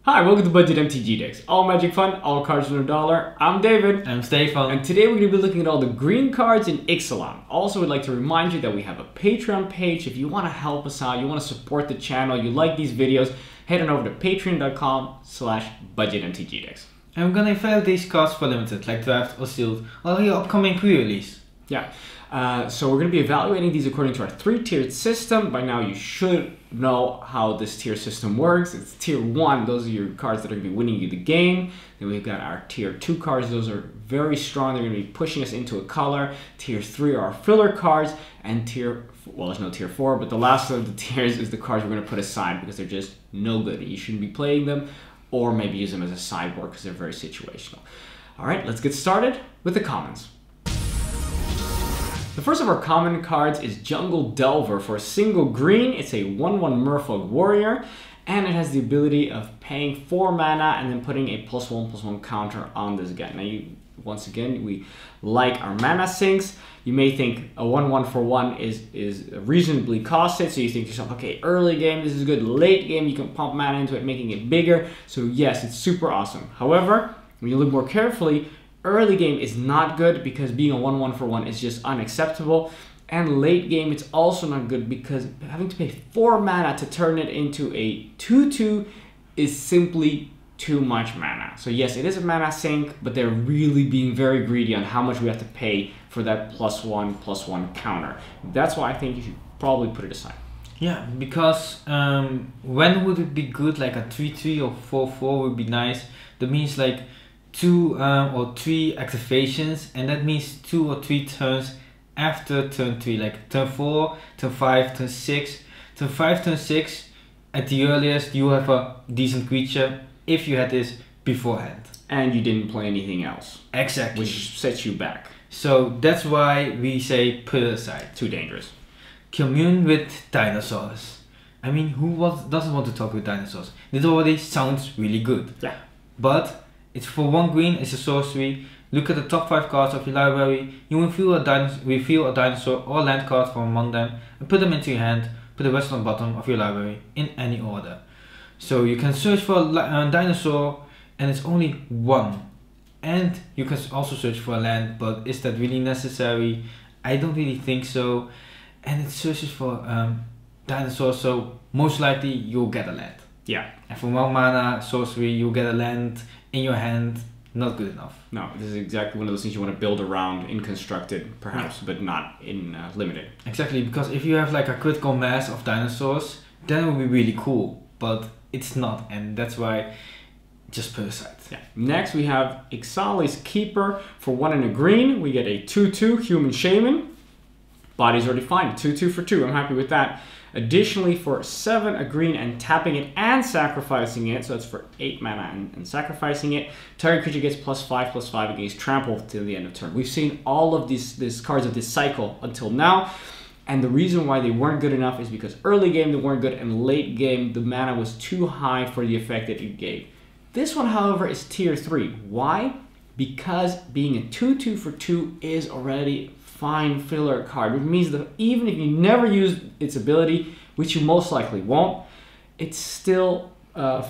Hi, welcome to Budget MTG Decks. All magic fun, all cards for $1. I'm David. I'm Stefan. And today we're going to be looking at all the green cards in Ixalan. Also, we'd like to remind you that we have a Patreon page. If you want to help us out, you want to support the channel, you like these videos, head on over to patreon.com/budgetmtgdecks. And we're going to evaluate these cards for limited, like draft or sealed, or your upcoming pre-release. Yeah. So we're going to be evaluating these according to our 3-tiered system. By now you should know how this tier system works. It's tier 1, those are your cards that are going to be winning you the game. Then we've got our tier 2 cards, those are very strong, they're going to be pushing us into a color. Tier 3 are our filler cards, and well, there's no tier 4, but the last of the tiers is the cards we're going to put aside because they're just no good. You shouldn't be playing them, or maybe use them as a sideboard because they're very situational. Alright, let's get started with the commons. The first of our common cards is Jungle Delver. For a single green, it's a 1/1 merfolk warrior, and it has the ability of paying 4 mana and then putting a +1/+1 counter on this guy. Now, once again, we like our mana sinks. You may think a 1/1 for 1 is reasonably costed, so you think to yourself, okay, early game, this is good. Late game, you can pump mana into it, making it bigger. So yes, it's super awesome. However, when you look more carefully, early game is not good because being a 1/1 for 1 is just unacceptable. And late game, it's also not good because having to pay 4 mana to turn it into a 2/2 is simply too much mana. So yes, it is a mana sink, but they're really being very greedy on how much we have to pay for that +1/+1 counter. That's why I think you should probably put it aside. Yeah, because when would it be good? Like a 3/3 or 4/4 would be nice. That means like 2 or 3 activations, and that means 2 or 3 turns after turn 3, like turn 4, turn 5, turn 6. Turn 5, turn 6, at the earliest you have a decent creature if you had this beforehand. And you didn't play anything else. Exactly. Which sets you back. So that's why we say put it aside. Too dangerous. Commune with dinosaurs. I mean, who doesn't want to talk with dinosaurs? This already sounds really good. Yeah. But it's for 1 green, it's a sorcery. Look at the top 5 cards of your library. You reveal a dinosaur or land card from among them and put them into your hand. Put the rest on the bottom of your library in any order. So you can search for a dinosaur and it's only 1. And you can also search for a land, but is that really necessary? I don't really think so. And it searches for dinosaurs, so most likely you'll get a land. Yeah. And for 1 mana sorcery, you'll get a land in your hand. Not good enough. No, this is exactly one of those things you want to build around in constructed, perhaps, but not in limited. Exactly, because if you have like a critical mass of dinosaurs, then it would be really cool, but it's not, and that's why just put it aside. Yeah. Next we have Ixalan's Keeper. For 1 and a green, we get a 2/2 human shaman. Body's already fine, 2/2 for 2, I'm happy with that. Additionally, for 7, a green, and tapping it and sacrificing it, so it's for 8 mana and sacrificing it, target creature gets +5/+5 against trample till the end of turn. We've seen all of these cards of this cycle until now, and the reason why they weren't good enough is because early game they weren't good, and late game the mana was too high for the effect that it gave. This one, however, is tier 3. Why? Because being a 2/2 for 2 is already fine filler card, which means that even if you never use its ability, which you most likely won't, it still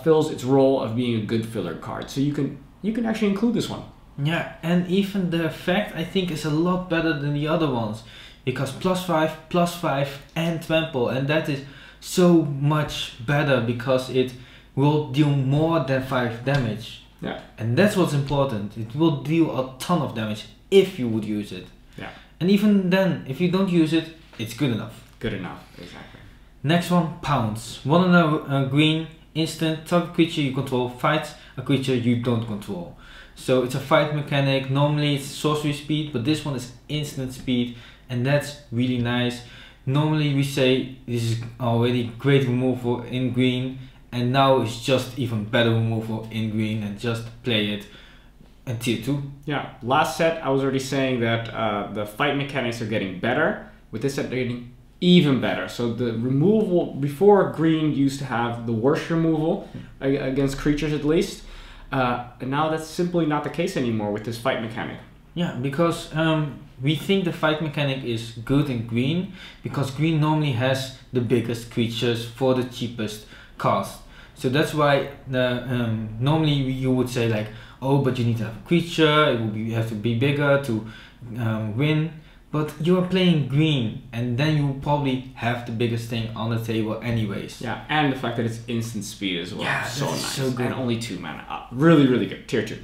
fills its role of being a good filler card. So you can actually include this one. Yeah, and even the effect I think is a lot better than the other ones, because +5/+5 and trample, and that is so much better because it will deal more than 5 damage. Yeah. And that's what's important. It will deal a ton of damage if you would use it. Yeah. And even then, if you don't use it, it's good enough. Good enough, exactly. Next one, Pounce. 1 and a green, instant, target creature you control fights a creature you don't control. So it's a fight mechanic. Normally it's sorcery speed, but this one is instant speed, and that's really nice. Normally we say this is already great removal in green, and now it's just even better removal in green, and just play it. And tier 2. Yeah, last set I was already saying that the fight mechanics are getting better. With this set they're getting even better. So the removal, before green used to have the worst removal against creatures at least. And now that's simply not the case anymore with this fight mechanic. Yeah, because we think the fight mechanic is good in green, because green normally has the biggest creatures for the cheapest cost. So that's why normally you would say like, oh, but you need to have a creature, you have to be bigger to win. But you are playing green, and then you probably have the biggest thing on the table anyways. Yeah, and the fact that it's instant speed as well. Yeah, so nice. So good. And only 2 mana. Really, really good. Tier 2.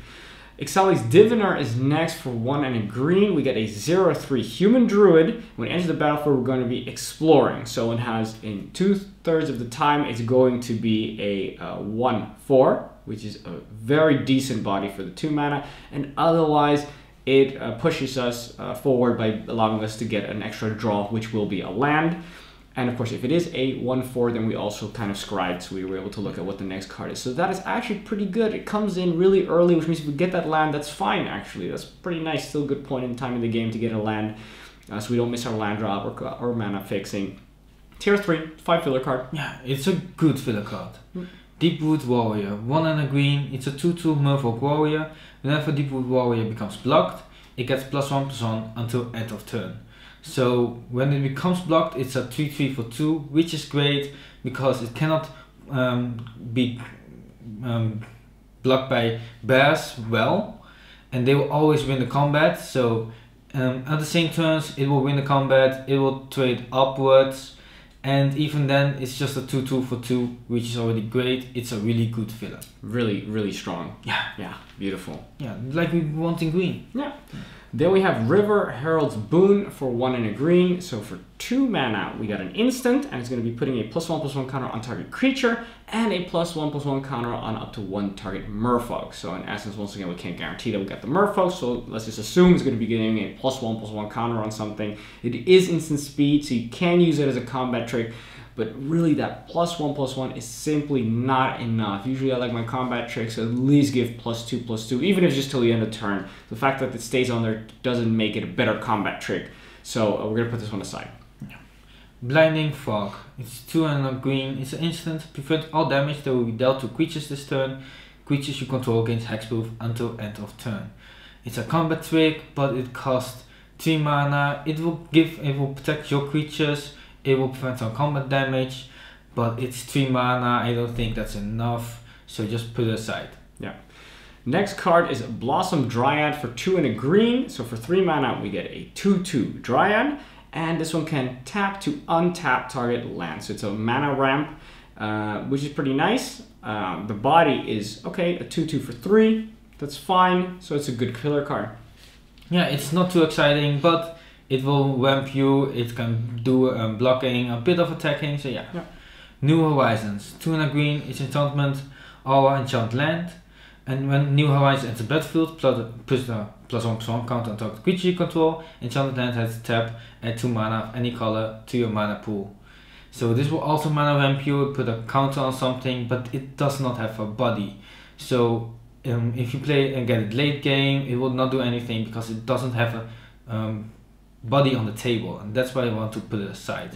Ixalan's Diviner is next for 1 and a green. We get a 0/3 human druid. When it enters the battlefield, we're going to be exploring. So it has, in 2/3 of the time, it's going to be a 1/4, which is a very decent body for the 2 mana. And otherwise, it pushes us forward by allowing us to get an extra draw, which will be a land. And of course, if it is a 1/4, then we also kind of scribed, so we were able to look at what the next card is. So that is actually pretty good. It comes in really early, which means if we get that land, that's fine, actually. That's pretty nice. Still a good point in time in the game to get a land, so we don't miss our land drop or mana fixing. Tier 3, 5 filler card. Yeah, it's a good filler card. Deepwood Warrior, 1 and a green. It's a 2/2 merfolk warrior. Whenever Deepwood Warrior becomes blocked, it gets +1/+1 until end of turn. So when it becomes blocked, it's a 3/3 for 2, which is great because it cannot be blocked by bears well, and they will always win the combat. So at the same turns, it will win the combat, it will trade upwards, and even then it's just a 2/2 for 2, which is already great. It's a really good filler. Really, really strong. Yeah, Beautiful. Yeah, like we want in green. Yeah. Then we have River Herald's Boon for 1 and a green. So for 2 mana, we got an instant, and it's going to be putting a +1/+1 counter on target creature and a +1/+1 counter on up to 1 target merfolk. So in essence, once again, we can't guarantee that we get the merfolk, so let's just assume it's going to be getting a +1/+1 counter on something. It is instant speed, so you can use it as a combat trick, but really that +1/+1 is simply not enough. Usually I like my combat tricks to at least give +2/+2, even if it's just till the end of turn. The fact that it stays on there doesn't make it a better combat trick. So we're going to put this one aside. Blinding Fog. It's 2 and a green. It's an instant. Prevent all damage that will be dealt to creatures this turn. Creatures you control gains hexproof until end of turn. It's a combat trick, but it costs 3 mana. It will protect your creatures. It will prevent some combat damage, but it's 3 mana. I don't think that's enough, so just put it aside. Yeah. Next card is Blossom Dryad for 2 and a green. So for 3 mana, we get a 2/2 Dryad, and this one can tap to untap target land. So it's a mana ramp, which is pretty nice. The body is okay, a 2/2 for 3. That's fine. So it's a good killer card. Yeah, it's not too exciting, but it will ramp you, it can do blocking, a bit of attacking, so yeah. New Horizons, 2 and a green, it's enchantment, aura, enchant land. And when New Horizons enters the battlefield, plus the +1/+1 counter on target creature you control, enchanted land has to tap, add 2 mana of any color to your mana pool. So this will also mana ramp you, put a counter on something, but it does not have a body. So if you play and get it late game, it will not do anything because it doesn't have a body on the table, and that's why I want to put it aside.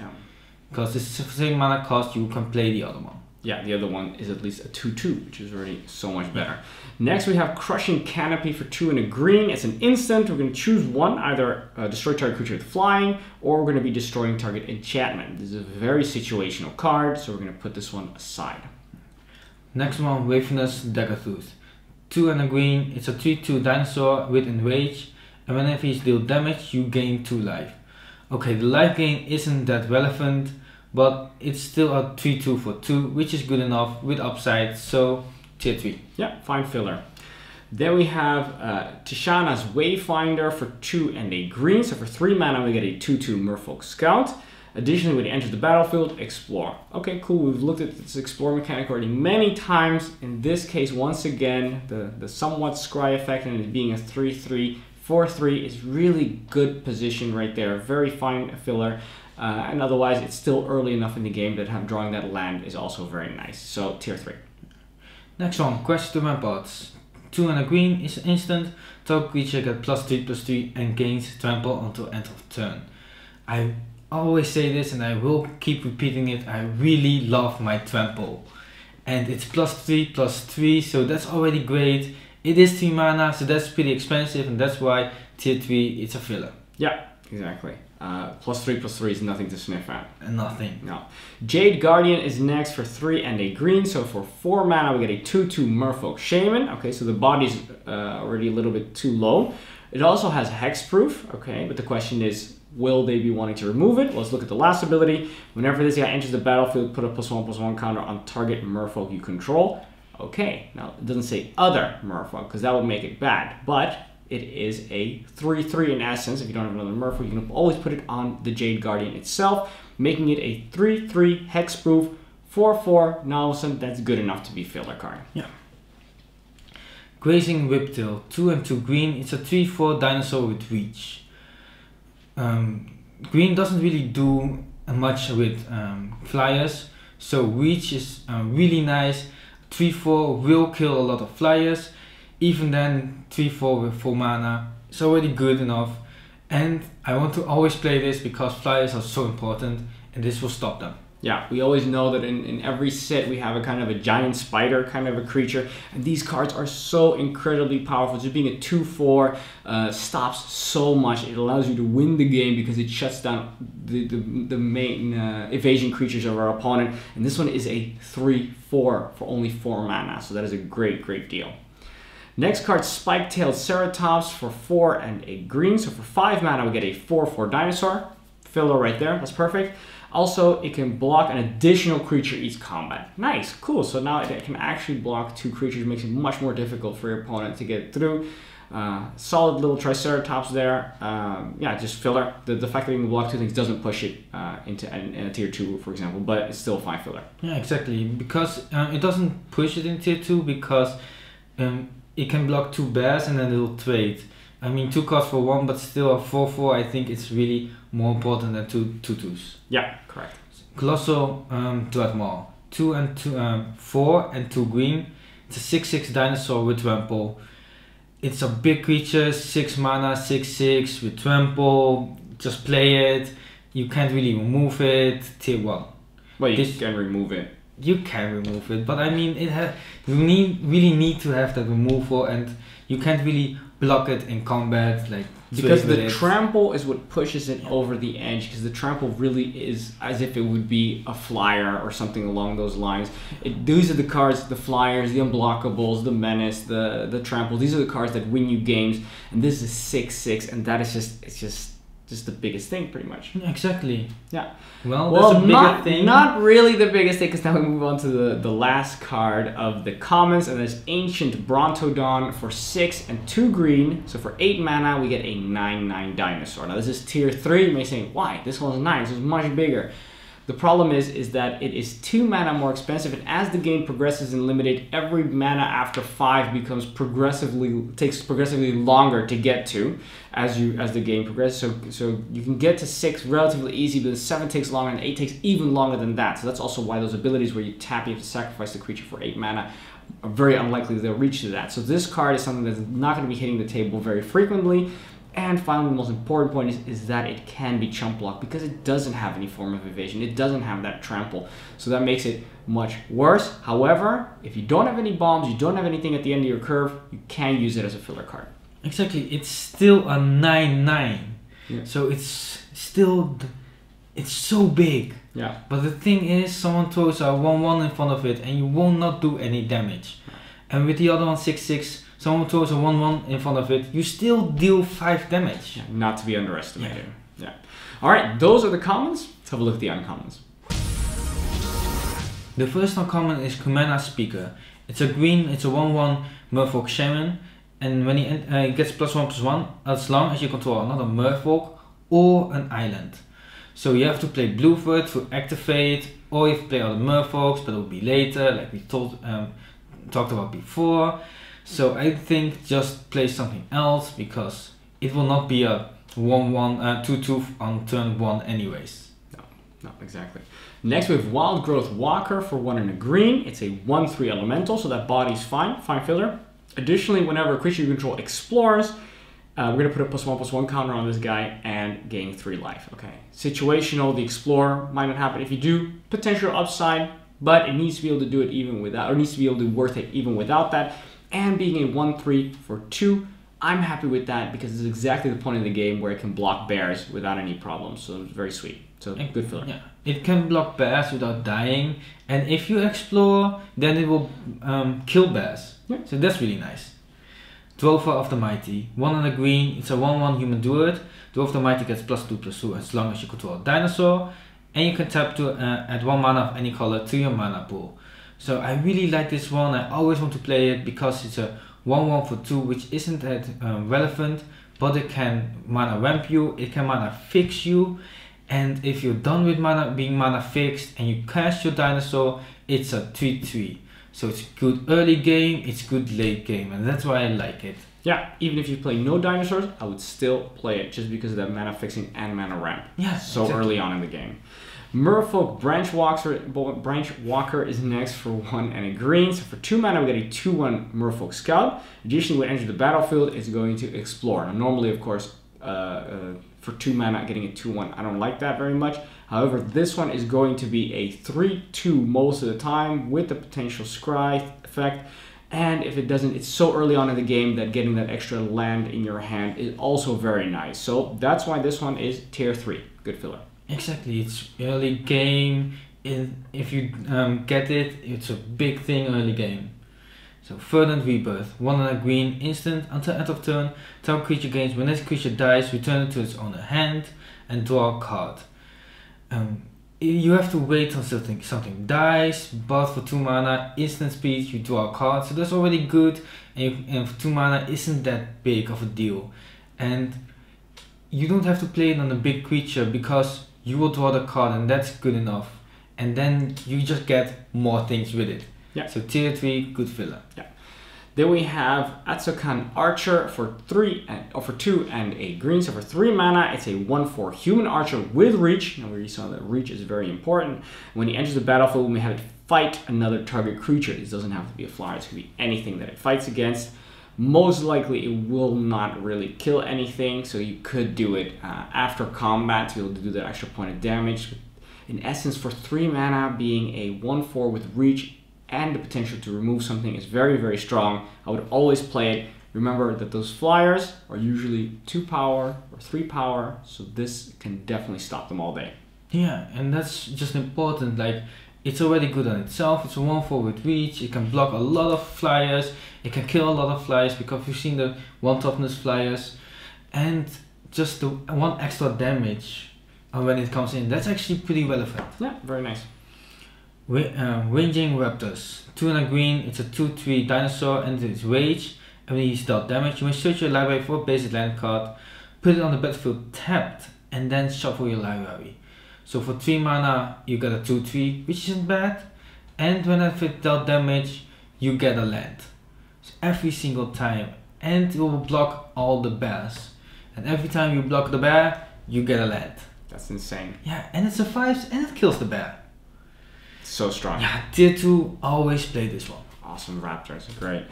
Because it's the same mana cost, you can play the other one. Yeah, the other one is at least a 2/2, which is already so much better. Next we have Crushing Canopy for 2 and a green. It's an instant. We're going to choose one, either destroy target creature with flying, or we're going to be destroying target enchantment. This is a very situational card, so we're going to put this one aside. Next one, Ravenous Daggertooth. 2 and a green. It's a 3/2 dinosaur with enrage, and whenever you deal damage, you gain 2 life. Okay, the life gain isn't that relevant, but it's still a 3/2 for 2, which is good enough with upside, so tier 3. Yeah, fine filler. Then we have Tishana's Wayfinder for 2 and a green. So for 3 mana, we get a 2/2 Merfolk Scout. Additionally, when it enters the battlefield, explore. Okay, cool. We've looked at this explore mechanic already many times. In this case, once again, the somewhat scry effect and it being a 3/3 4/3 is really good position right there. Very fine filler. And otherwise, it's still early enough in the game that drawing that land is also very nice. So tier 3. Next one, Quest to Ramparts. 2 and a green is instant. Target creature gets +3/+3 and gains trample until end of turn. I always say this and I will keep repeating it. I really love my trample. And it's +3/+3, so that's already great. It is 3 mana, so that's pretty expensive, and that's why tier 3 it's a filler. Yeah, exactly. +3/+3 is nothing to sniff at. Nothing. No. Jade Guardian is next for 3 and a green. So for 4 mana, we get a 2/2 Merfolk Shaman. Okay, so the body's already a little bit too low. It also has hexproof. Okay, but the question is, will they be wanting to remove it? Let's look at the last ability. Whenever this guy enters the battlefield, put a +1/+1 counter on target Merfolk you control. Okay, now it doesn't say other Merfolk because that would make it bad, but it is a 3/3 in essence. If you don't have another Merfolk, you can always put it on the Jade Guardian itself, making it a 3/3 hexproof 4/4. Now, that's good enough to be filler card. Yeah. Grazing Whiptail, 2 and 2 green. It's a 3/4 dinosaur with reach. Green doesn't really do much with flyers, so reach is really nice. 3/4 will kill a lot of flyers. Even then, 3/4 with 4 mana, it's already good enough. And I want to always play this because flyers are so important, and this will stop them. Yeah, we always know that in every set we have a kind of a giant spider kind of a creature, and these cards are so incredibly powerful. Just being a 2/4 stops so much. It allows you to win the game because it shuts down the main evasion creatures of our opponent. And this one is a 3/4 for only 4 mana, so that is a great deal. Next card, Spike-tailed Ceratops for 4 and a green. So for 5 mana, we get a 4/4 dinosaur. Filler right there, that's perfect. Also, it can block an additional creature each combat. Nice, cool. So now it can actually block 2 creatures, makes it much more difficult for your opponent to get through. Solid little Triceratops there. Yeah, just filler. The fact that you can block 2 things doesn't push it into a tier 2, for example, but it's still fine filler. Yeah, exactly. Because it doesn't push it in tier 2 because it can block 2 bears and then it'll trade. I mean, 2 cards for 1, but still a 4/4. I think it's really more important than 2 2/2s. Yeah, correct. Colossal Dreadmaw, 2 and 2, 4 and 2 green. It's a 6/6 dinosaur with trample. It's a big creature, 6 mana, 6/6 with trample. Just play it. You can't really remove it. Tier 1. Well, you can remove it. You can remove it, but I mean, you really need to have that removal, and you can't really block it in combat, like because the trample is what pushes it over the edge. Because the trample really is as if it would be a flyer or something along those lines. These are the cards, the flyers, the unblockables, the menace, the trample. These are the cards that win you games. And this is 6/6, and that is just the biggest thing, pretty much. Exactly. Yeah. Well, that's a bigger thing. Not really the biggest thing, because now we move on to the last card of the commons, and there's Ancient Brontodon for 6 and 2 green. So for 8 mana, we get a 9/9 dinosaur. Now this is tier 3. You may say, why? This one's 9. This is much bigger. The problem is that it is 2 mana more expensive, and as the game progresses in Limited, every mana after 5 takes progressively longer to get to as the game progresses. So you can get to 6 relatively easy, but 7 takes longer, and 8 takes even longer than that. So that's also why those abilities where you tap, you have to sacrifice the creature for 8 mana are very unlikely they'll reach to that. So this card is something that's not going to be hitting the table very frequently. And finally, the most important point is that it can be chump blocked because it doesn't have any form of evasion. It doesn't have that trample. So that makes it much worse. However, if you don't have any bombs, you don't have anything at the end of your curve, you can use it as a filler card. Exactly. It's still a 9/9. Yeah. So it's still, it's so big. Yeah. But the thing is, someone throws a 1/1 in front of it and you will not do any damage. And with the other one, 6/6, someone throws a 1/1 in front of it, you still deal 5 damage. Yeah, not to be underestimated. Yeah. All right, those are the commons. Let's have a look at the uncommons. The first uncommon is Kumena Speaker. It's a green, it's a 1/1 merfolk shaman, and when he gets +1/+1 as long as you control another merfolk or an island. So you have to play blue for it to activate, or you have to play other merfolks, but it will be later, like we talked about before. So I think just play something else because it will not be a 1/1 2/2 on turn 1 anyways. No, exactly. Next we have Wild Growth Walker for 1 and a green. It's a 1/3 elemental, so that body's fine filler. Additionally, whenever a creature you control explores, we're going to put a +1/+1 counter on this guy and gain 3 life. Okay. Situational, the Explorer might not happen. If you do, potential upside, but it needs to be able to do it even without, or needs to be able to worth it even without that. And being a 1/3 for 2 I'm happy with that because it's exactly the point of the game where it can block bears without any problems. So it's very sweet. So good filler. Yeah, it can block bears without dying, and if you explore, then it will kill bears. Yeah. So that's really nice. Dwarf of the Mighty. 1 on a green, it's a 1/1 human druid. Dwarf of the Mighty gets +2/+2 as long as you control a dinosaur. And you can tap to add 1 mana of any color to your mana pool. So I really like this one. I always want to play it because it's a 1/1 for 2, which isn't that relevant, but it can mana ramp you, it can mana fix you, and if you're done with being mana fixed and you cast your dinosaur, it's a 3/3. So it's good early game, it's good late game, and that's why I like it. Yeah, even if you play no dinosaurs, I would still play it just because of that mana fixing and mana ramp. Yeah, so exactly. Early on in the game. Merfolk Branch Walker is next for 1 and a green. So for 2 mana, we get a 2/1 Merfolk Scout. Additionally, when it enters the battlefield, it's going to explore. Now, normally, of course, for 2 mana, getting a 2/1, I don't like that very much. However, this one is going to be a 3/2 most of the time with the potential scry effect. And if it doesn't, it's so early on in the game that getting that extra land in your hand is also very nice. So that's why this one is tier 3. Good filler. Exactly, it's early game. If you get it, it's a big thing early game. So Verdant Rebirth, 1 and a green, instant until end of turn. Target creature gains when this creature dies, return it to its owner hand and draw a card. You have to wait until something dies, but for 2 mana, instant speed, you draw a card. So that's already good, and for 2 mana isn't that big of a deal. And you don't have to play it on a big creature because you will draw the card and that's good enough. And then you just get more things with it. Yeah. So tier 3, good filler. Yeah. Then we have Atsokan Archer for 2 and a green. So for 3 mana, it's a 1/4 human archer with reach. And we already saw that reach is very important. When he enters the battlefield, we have it fight another target creature. This doesn't have to be a flyer, it could be anything that it fights against. Most likely it will not really kill anything, so you could do it after combat to be able to do that extra point of damage. In essence, for 3 mana, being a 1/4 with reach and the potential to remove something is very, very strong. I would always play it. Remember that those flyers are usually 2 power or 3 power, so this can definitely stop them all day. Yeah, and that's just important. Like, it's already good on itself. It's a 1/4 with reach. It can block a lot of flyers. It can kill a lot of flyers because you've seen the 1 toughness flyers. And just the 1 extra damage when it comes in, that's actually pretty relevant. Yeah, very nice. Ranging Raptors. 2 and a green, it's a 2/3 dinosaur and it's rage. And when he's dealt damage, you may search your library for a basic land card, put it on the battlefield tapped, and then shuffle your library. So for 3 mana, you get a 2/3, which isn't bad. And when it dealt damage, you get a land. So every single time. And it will block all the bears. And every time you block the bear, you get a land. That's insane. Yeah, and it survives and it kills the bear. So strong. Yeah, tier 2, always play this one. Awesome Raptors, great.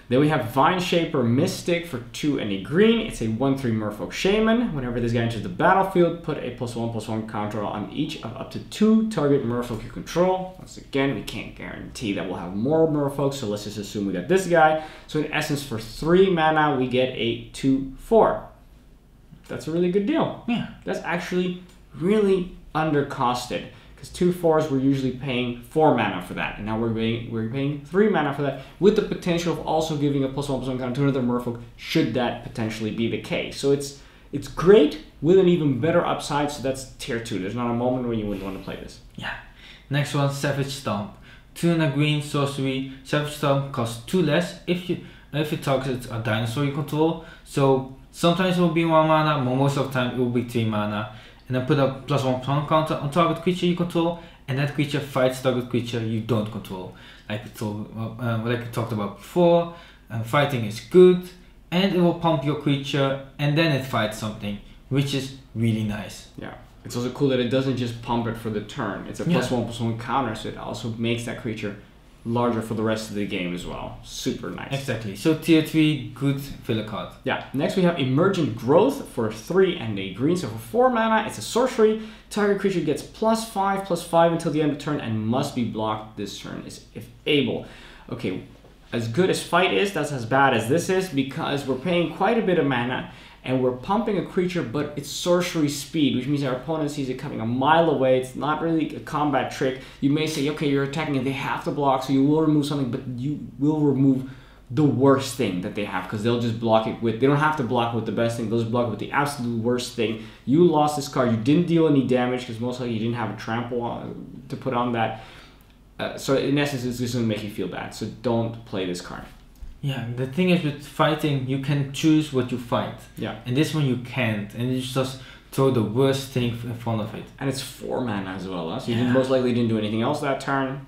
Then we have Vine Shaper Mystic for 2 and a green. It's a 1/3 Merfolk Shaman. Whenever this guy enters the battlefield, put a +1/+1 counter on each of up to 2 target Merfolk you control. Once again, we can't guarantee that we'll have more Merfolk, so let's just assume we got this guy. So in essence, for 3 mana, we get a 2/4. That's a really good deal. Yeah. That's actually really undercosted. Because 2/4s we're usually paying 4 mana for that, and now we're paying 3 mana for that, with the potential of also giving a +1/+1 counter to another Merfolk should that potentially be the case. So it's great with an even better upside. So that's tier 2. There's not a moment when you wouldn't want to play this. Yeah. Next one, Savage Stomp. 2 and a green sorcery. Savage Stomp costs 2 less if it targets a dinosaur you control. So sometimes it will be 1 mana, but most of the time it will be 3 mana. And then put a +1/+1 counter on target creature you control, and that creature fights target creature you don't control. Like we talked about before, fighting is good, and it will pump your creature, and then it fights something, which is really nice. Yeah, it's also cool that it doesn't just pump it for the turn. It's a +1/+1 counter, so it also makes that creature larger for the rest of the game as well. Super nice. Exactly. So tier 3, good filler card. Yeah. Next we have Emergent Growth for 3 and a green. So for 4 mana, it's a sorcery. Target creature gets +5/+5 until the end of turn and must be blocked this turn if able. Okay. as good as fight is, that's as bad as this is, because we're paying quite a bit of mana and we're pumping a creature, but it's sorcery speed, which means our opponent sees it coming a mile away. It's not really a combat trick. You may say, okay, you're attacking and they have to block, so you will remove something, but you will remove the worst thing that they have, because they'll just block it with, they don't have to block with the best thing, they'll just block it with the absolute worst thing. You lost this card, you didn't deal any damage, because most likely you didn't have a trample to put on that. So in essence, it's just going to make you feel bad, so don't play this card. Yeah, the thing is with fighting, you can choose what you fight. Yeah. And this one you can't, and you just throw the worst thing in front of it. And it's 4 mana as well, huh? So you most likely didn't do anything else that turn.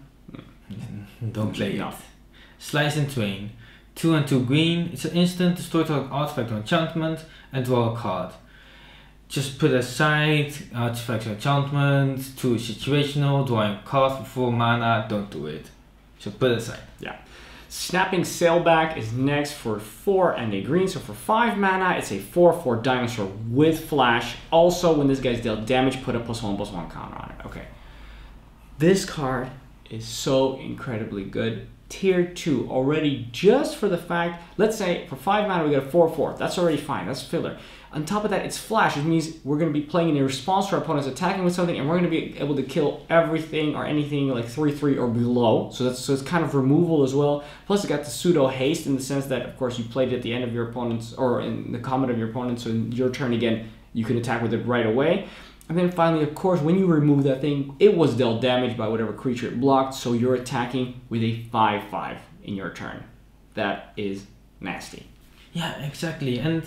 Don't play it. No. Slice and Twain. 2 and 2 green. It's an instant, destroy target artifact or enchantment, and draw a card. Just put aside artifacts or enchantment, 2 is situational, drawing a card for 4 mana, don't do it. So put it aside. Yeah. Snapping Sailback is next for 4 and a green, so for 5 mana, it's a 4/4 dinosaur with flash. Also, when this guy's dealt damage, put a +1/+1 counter on it. Okay. This card is so incredibly good. Tier 2 already, just for the fact, let's say for 5 mana we get a 4/4. That's already fine, that's filler. On top of that, it's flash, which means we're going to be playing in response to our opponents attacking with something, and we're going to be able to kill everything or anything like 3/3 or below. So it's kind of removal as well. Plus, it got the pseudo haste in the sense that, of course, you played it at the end of your opponent's, or in the combat of your opponent. So in your turn again, you can attack with it right away. And then finally, of course, when you remove that thing, it was dealt damage by whatever creature it blocked, so you're attacking with a 5/5 in your turn. That is nasty. Yeah, exactly. And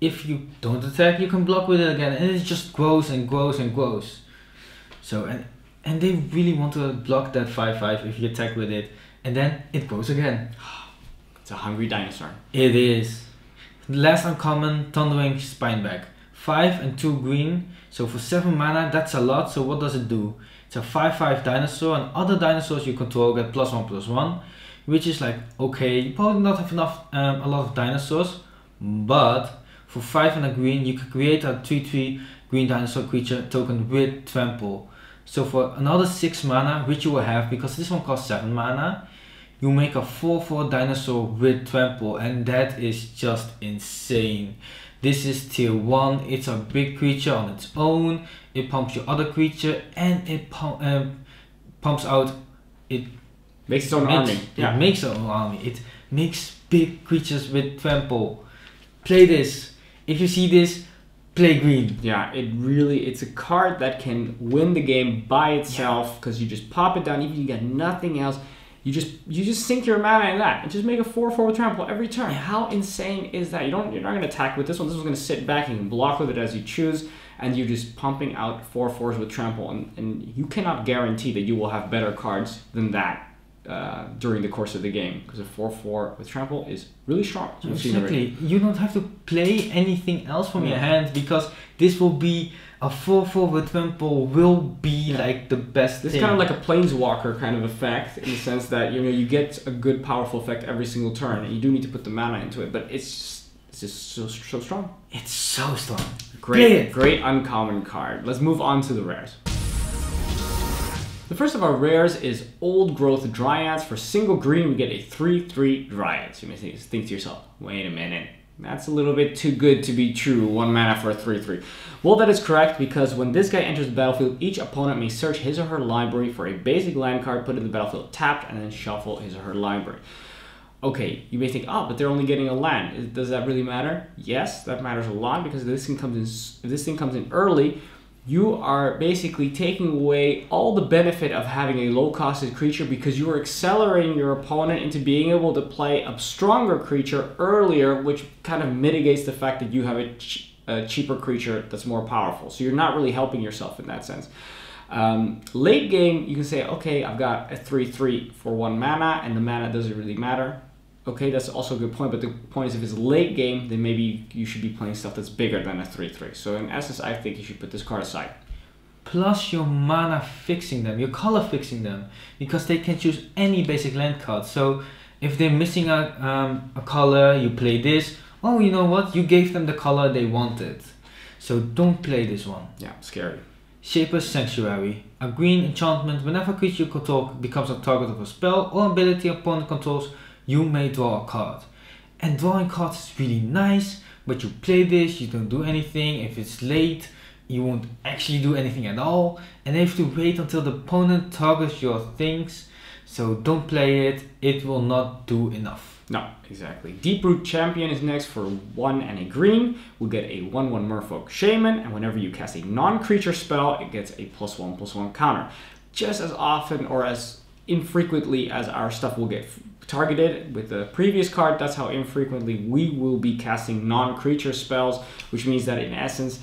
if you don't attack, you can block with it again, and it just grows and grows and grows. So, and they really want to block that 5/5 if you attack with it, and then it grows again. It's a hungry dinosaur. It is. Last uncommon, Thundering Spineback. 5 and 2 green, so for 7 mana, that's a lot. So what does it do? It's a 5/5 dinosaur, and other dinosaurs you control get +1/+1, which is like, okay, you probably not have enough, a lot of dinosaurs, but for 5 and a green, you can create a 3/3 green dinosaur creature token with trample. So for another 6 mana, which you will have, because this one costs 7 mana, you make a 4/4 dinosaur with trample, and that is just insane. This is tier 1, it's a big creature on its own, it pumps your other creature, and it pumps out, it makes its own army. Yeah. It makes its own army. It makes big creatures with trample. Play this. If you see this, play green. Yeah, it's a card that can win the game by itself, because you just pop it down, even if you got nothing else. You just sink your mana in that and just make a 4/4 with trample every turn. How insane is that? You're not going to attack with this one. This one's going to sit back and you can block with it as you choose, and you're just pumping out 4/4s with trample, and you cannot guarantee that you will have better cards than that during the course of the game, because a 4/4 with trample is really strong. Exactly. You don't have to play anything else from your hand, because this will be a 4/4 with trample will be like the best thing. It's kind of like a planeswalker kind of effect, in the sense that you get a good powerful effect every single turn, and you do need to put the mana into it, but it's just so strong. It's so strong. Great uncommon card. Let's move on to the rares. The first of our rares is Old Growth Dryads. For single green, we get a 3/3 Dryad. So you may think to yourself, wait a minute, that's a little bit too good to be true, 1 mana for a 3/3. Well, that is correct, because when this guy enters the battlefield, each opponent may search his or her library for a basic land card, put it in the battlefield tapped, and then shuffle his or her library. Okay, you may think, oh, but they're only getting a land. Does that really matter? Yes, that matters a lot, because if this thing comes in early, you are basically taking away all the benefit of having a low-costed creature, because you are accelerating your opponent into being able to play a stronger creature earlier, which kind of mitigates the fact that you have a cheaper creature that's more powerful. So you're not really helping yourself in that sense. Late game, you can say, okay, I've got a 3/3 for 1 mana, and the mana doesn't really matter. Okay, that's also a good point, but the point is, if it's late game, then maybe you should be playing stuff that's bigger than a 3/3. So in essence, I think you should put this card aside. Plus your mana fixing them, your color fixing them, because they can choose any basic land card. So if they're missing a color, you play this. Oh, you know what? You gave them the color they wanted. So don't play this one. Yeah, scary. Shaper's Sanctuary. A green enchantment. Whenever a creature you control becomes a target of a spell or ability opponent controls, you may draw a card. And drawing cards is really nice, but you play this, you don't do anything. If it's late, you won't actually do anything at all. And you have to wait until the opponent targets your things. So don't play it, it will not do enough. No, exactly. Deeproot Champion is next for 1 and a green. We'll get a 1/1 Merfolk Shaman, and whenever you cast a non-creature spell, it gets a +1/+1 counter. Just as often or as infrequently as our stuff will get targeted with the previous card, that's how infrequently we will be casting non-creature spells, which means that in essence,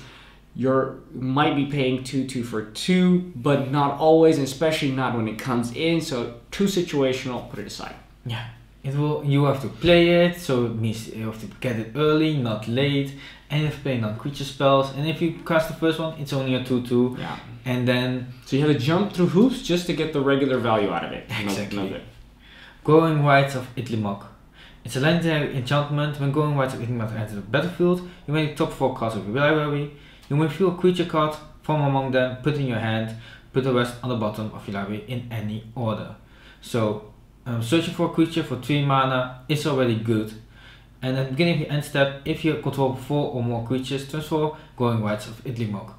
you might be paying 2/2 for 2, but not always, and especially not when it comes in. So too situational, put it aside. Yeah. You have to play it, so it means you have to get it early, not late, and you have to play non-creature spells. And if you cast the first one, it's only a 2/2. Yeah. And then so you have to jump through hoops just to get the regular value out of it. Exactly. Growing Rights of Ixalan. It's a legendary enchantment. When Growing Rights of Ixalan enter the battlefield, you may top 4 cards of your library. You may fill a creature card from among them, put in your hand, put the rest on the bottom of your library in any order. So searching for a creature for 3 mana is already good. And at the beginning of your end step, if you control 4 or more creatures, transfer Growing Rights of Ixalan.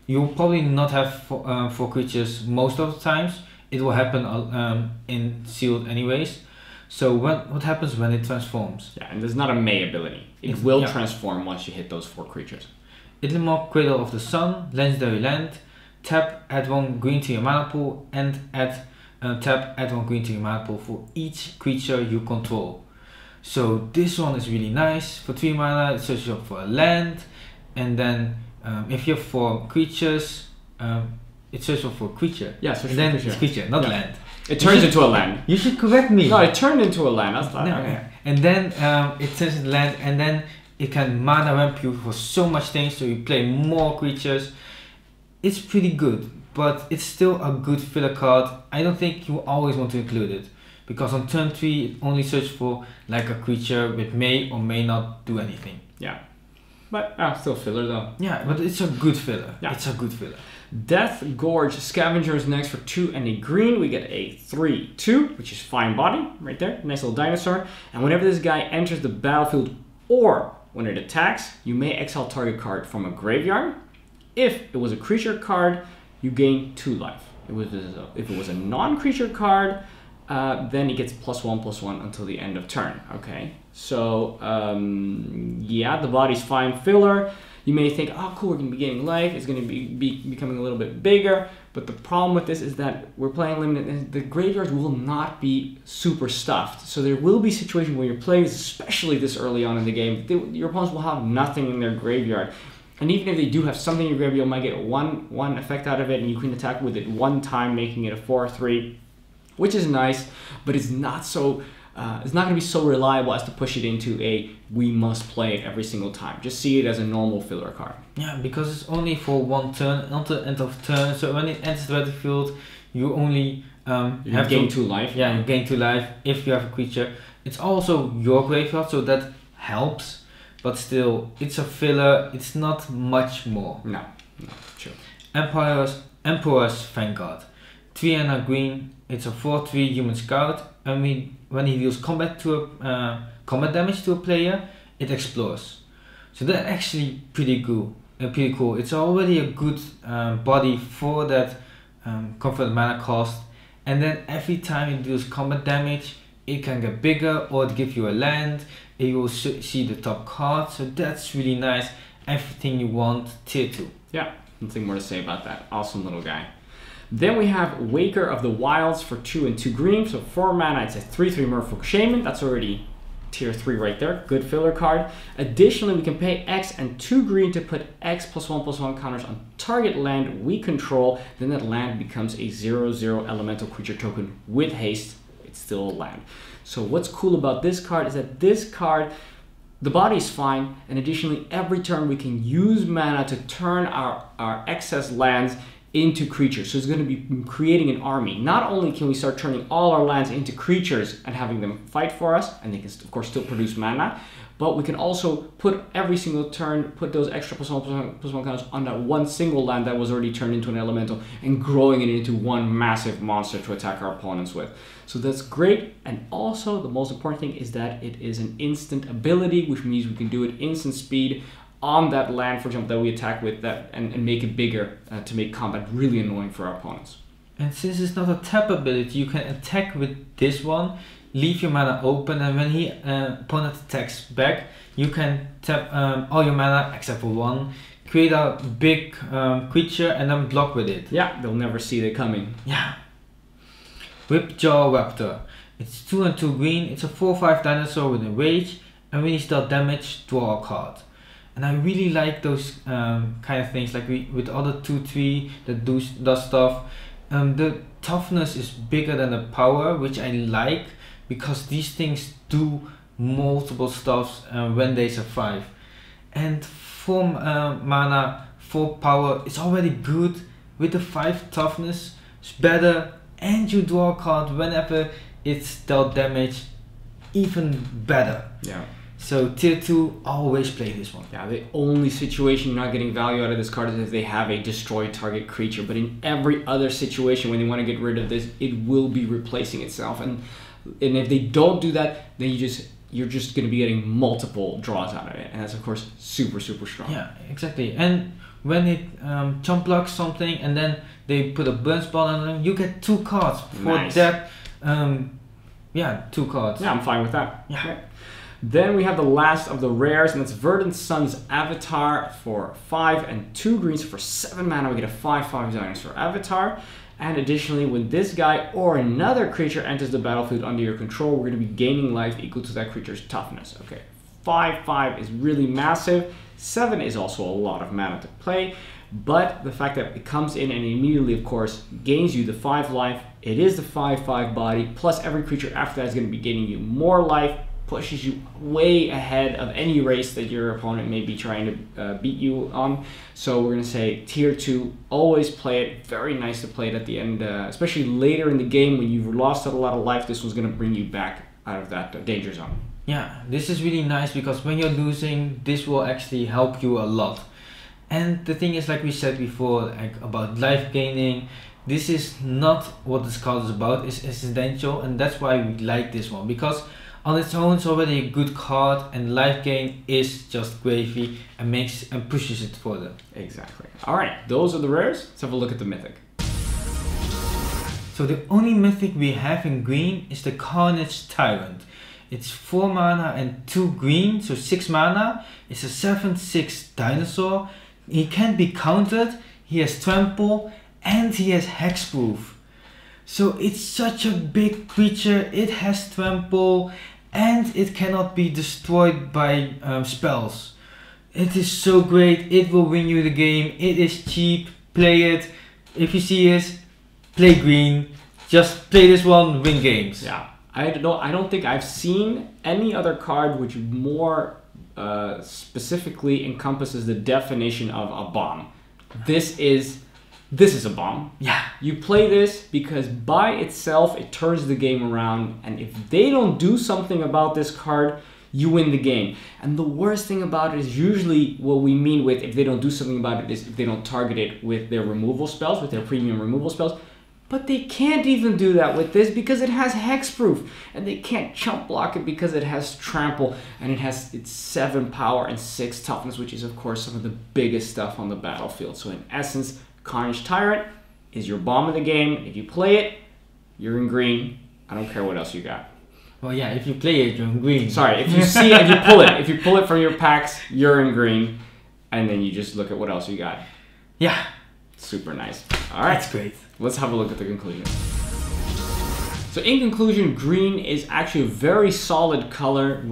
You will probably not have 4 creatures most of the times. It will happen in sealed anyways. So what happens when it transforms? Yeah, and there's not a May ability. It will transform once you hit those 4 creatures. Ixalan, Cradle of the Sun, legendary land. Tap, add 1 green to your mana pool, and tap, add 1 green to your mana pool for each creature you control. So this one is really nice. For 3 mana, it searches up for a land, and then if you have 4 creatures, it searches up for a creature. Yeah, search for a creature. It's creature, not land. It turns into a land. You should correct me. No, it turned into a land. That's not. No, yeah. And then it turns into land, and then it can mana ramp you for so much things, so you play more creatures. It's pretty good, but it's still a good filler card. I don't think you always want to include it, because on turn 3 it only searches for like a creature which may or may not do anything. Yeah, but still filler though. Yeah, but it's a good filler. Yeah. It's a good filler. Death Gorge Scavenger is next for 2 and a green. We get a 3/2, which is fine body right there. Nice little dinosaur. And whenever this guy enters the battlefield or when it attacks, you may exile target card from a graveyard. If it was a creature card, you gain 2 life. If it was a non-creature card, then it gets +1/+1 until the end of turn. Okay, so yeah, the body's fine filler. You may think, oh cool, we're going to be gaining life, it's going to be becoming a little bit bigger, but the problem with this is that we're playing limited, and the graveyards will not be super stuffed. So there will be situations where you're playing, especially this early on in the game, your opponents will have nothing in their graveyard. And even if they do have something in your graveyard, you might get one effect out of it, and you can attack with it 1 time, making it a 4/3, which is nice, but it's not so. It's not going to be so reliable as to push it into a we must play it every single time. Just see it as a normal filler card. Yeah, because it's only for 1 turn until end of turn. So when it enters the battlefield, you only have gain 2 life. Yeah, you gain 2 life if you have a creature. It's also your graveyard, so that helps. But still, it's a filler. It's not much more. No, true. Emperor's Vanguard, 3 and a green. It's a 4/3 human scout. When he deals combat damage to a player, it explores. So that's actually pretty cool. It's already a good body for that convert mana cost, and then every time it deals combat damage, it can get bigger or it gives you a land. You will see the top card, so that's really nice. Everything you want, tier 2. Yeah, nothing more to say about that. Awesome little guy. Then we have Waker of the Wilds for 2 and 2 green. So 4 mana, it's a 3/3 Merfolk Shaman. That's already tier 3 right there. Good filler card. Additionally, we can pay X and 2 green to put X +1/+1 counters on target land we control. Then that land becomes a 0/0 elemental creature token with haste. It's still a land. So what's cool about this card is that this card, the body is fine, and additionally every turn we can use mana to turn our excess lands into creatures. So it's going to be creating an army. Not only can we start turning all our lands into creatures and having them fight for us, and they can of course still produce mana, but we can also put every single turn, put those extra +1/+1 counters on that one single land that was already turned into an elemental and growing it into one massive monster to attack our opponents with. So that's great. And also the most important thing is that it is an instant ability, which means we can do it instant speed on that land, for example, that we attack with, that and make it bigger to make combat really annoying for our opponents. And since it's not a tap ability, you can attack with this one, leave your mana open, and when he opponent attacks back, you can tap all your mana except for one, create a big creature, and then block with it. Yeah, they'll never see it coming. Yeah. Whipjaw Raptor. It's 2 and 2 green. It's a 4/5 dinosaur with a rage, and when he's dealt damage, draw a card. And I really like those kind of things, like with other 2/3 that does stuff. The toughness is bigger than the power, which I like, because these things do multiple stuffs when they survive. And 4 mana, 4 power, it's already good. With the 5 toughness, it's better, and you draw a card whenever it's dealt damage, even better. Yeah. So tier 2, always play this one. Yeah, the only situation you're not getting value out of this card is if they have a destroy target creature. But in every other situation, when they want to get rid of this, it will be replacing itself. And if they don't do that, then you're just going to be getting multiple draws out of it. And that's of course super, super strong. Yeah, exactly. And when it jump blocks something and then they put a burn spell on them, you get 2 cards for Nice. that. Yeah, 2 cards. Yeah, I'm fine with that. Yeah. Okay. Then we have the last of the rares, and that's Verdant Sun's Avatar for 5 and 2 greens. For 7 mana, we get a 5/5 dinosaur avatar. And additionally, when this guy or another creature enters the battlefield under your control, we're going to be gaining life equal to that creature's toughness. Okay, 5/5 is really massive. 7 is also a lot of mana to play, but the fact that it comes in and immediately, of course, gains you the 5 life. It is the 5/5 body, plus every creature after that is going to be gaining you more life, pushes you way ahead of any race that your opponent may be trying to beat you on. So we're going to say tier 2, always play it. Very nice to play it at the end, especially later in the game when you've lost a lot of life. This one's going to bring you back out of that danger zone. Yeah, this is really nice because when you're losing, this will actually help you a lot. And the thing is, like we said before, like about life gaining, this is not what this card is about. It's incidental, and that's why we like this one, because on its own, it's already a good card, and life gain is just gravy and makes and pushes it further. Exactly. All right, those are the rares. Let's have a look at the mythic. So the only mythic we have in green is the Carnage Tyrant. It's 4 mana and 2 green, so 6 mana. It's a 7/6 dinosaur. He can't be countered. He has trample and he has hexproof. So it's such a big creature. It has trample and it cannot be destroyed by spells. It is so great. It will win you the game. It is cheap. Play it. If you see it, play green. Just play this one, win games. Yeah, I don't think I've seen any other card which more specifically encompasses the definition of a bomb. This is a bomb. Yeah. You play this because by itself it turns the game around, and if they don't do something about this card, you win the game. And the worst thing about it is usually what we mean with if they don't do something about it is if they don't target it with their removal spells, with their premium removal spells. But they can't even do that with this because it has hexproof, and they can't chump block it because it has trample, and it's 7 power and 6 toughness, which is of course some of the biggest stuff on the battlefield. So in essence, Carnage Tyrant is your bomb of the game. If you play it, you're in green. I don't care what else you got. Well, yeah, if you play it, you're in green. Sorry, if you see it, if you pull it from your packs, you're in green, and then you just look at what else you got. Yeah. Super nice. All right. That's great. Let's have a look at the conclusion. So in conclusion, green is actually a very solid color.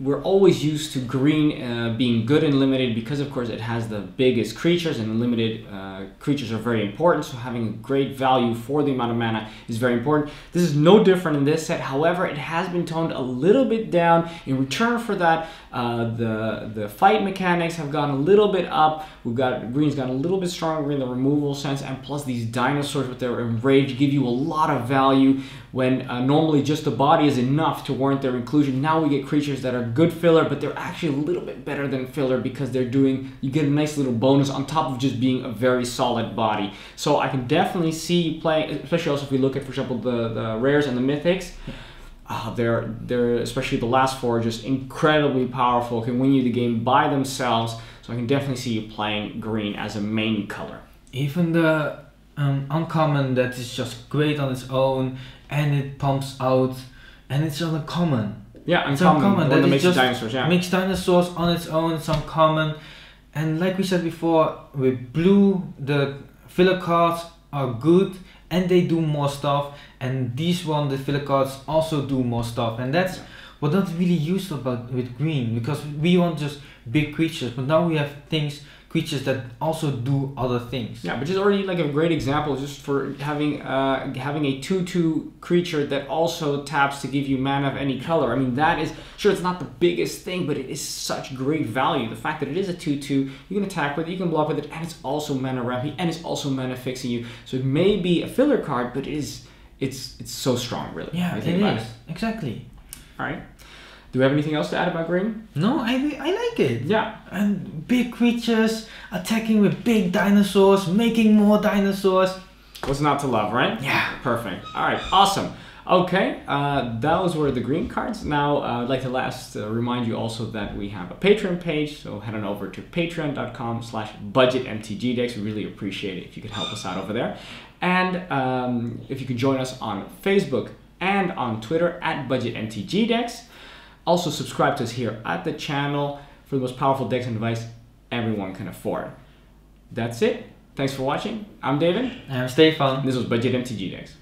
We're always used to green being good in limited because of course it has the biggest creatures, and limited creatures are very important. So having a great value for the amount of mana is very important. This is no different in this set. However, it has been toned a little bit down. In return for that, the fight mechanics have gone a little bit up. Green's gotten a little bit stronger in the removal sense, and plus these dinosaurs with their enrage give you a lot of value when normally just the body is enough to warrant their inclusion. Now we get creatures that are good filler, but they're actually a little bit better than filler because you get a nice little bonus on top of just being a very solid body. So I can definitely see you playing, especially also if we look at, for example, the rares and the mythics. They're especially the last four, just incredibly powerful, can win you the game by themselves. So I can definitely see you playing green as a main color. Even the uncommon that is just great on its own, and it pumps out, and it's uncommon. Yeah, uncommon. That makes just dinosaurs. Yeah, makes dinosaurs on its own. It's uncommon, and like we said before, with blue, the filler cards are good, and they do more stuff. And these the filler cards also do more stuff, and that's what not really used about with green, because we want just big creatures, but now we have creatures that also do other things. Yeah, which is already like a great example, just for having a 2/2 creature that also taps to give you mana of any color. I mean, that is, sure, it's not the biggest thing, but it is such great value. The fact that it is a 2/2, you can attack with it, you can block with it, and it's also mana ramping, and it's also mana fixing you. So it may be a filler card, but it's so strong, really. Yeah, it is. Exactly. All right. Do we have anything else to add about green? No, I like it. Yeah. And big creatures attacking with big dinosaurs, making more dinosaurs. What's not to love, right? Yeah. Perfect. All right. Awesome. Okay. Those were the green cards. Now, I'd like to remind you also that we have a Patreon page. So head on over to patreon.com/budgetmtgdecks. We really appreciate it if you could help us out over there. And if you can join us on Facebook and on Twitter @BudgetMTGDecks. Also subscribe to us here at the channel for the most powerful decks and advice everyone can afford. That's it. Thanks for watching. I'm David. I'm Stefan. This was Budget MTG Decks.